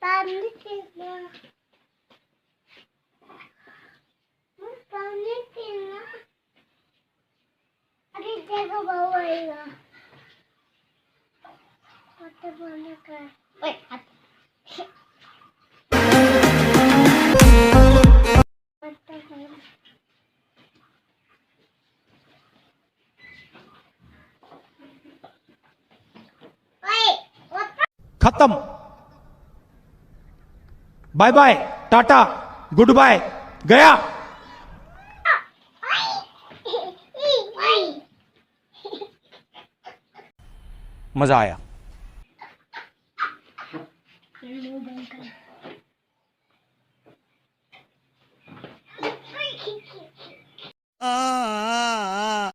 पानी पीना पानी पीना अरे देखो बहू आएगा तो बोलने का ओए खत्म. Bye bye, tata, goodbye, गया. मजा आया.